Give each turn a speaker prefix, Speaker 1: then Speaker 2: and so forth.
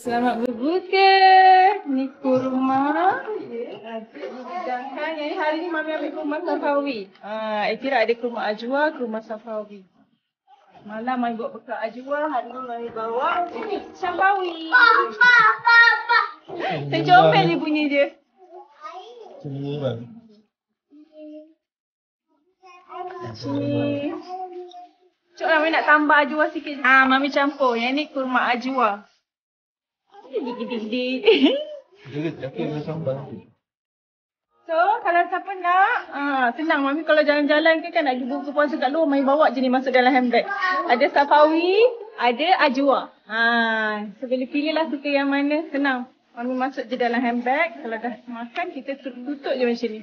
Speaker 1: Selamat berbuka. Ni kurma. Hidangkan. Yang hari ni Mami ambil kurma Safawi. Kira ada kurma ajwa, kurma Safawi. Malam Mami buat bekal ajwa, hari ni Mami bawa Safawi. Tercomel ni bunyi dia. Sini. Cuk lah, Mami nak tambah ajwa sikit. Mami campur. Yang ni kurma ajwa. Dik-dik-dik. So, kalau siapa nak, senang. Mami kalau jalan-jalan ke kan nak pergi buka puasa kat luar, Mami bawa je ni masuk dalam handbag. Ada Safawi, ada ajwa. So, boleh pilih lah suka yang mana. Senang. Mami masuk je dalam handbag. Kalau dah makan, kita tutup je macam ni.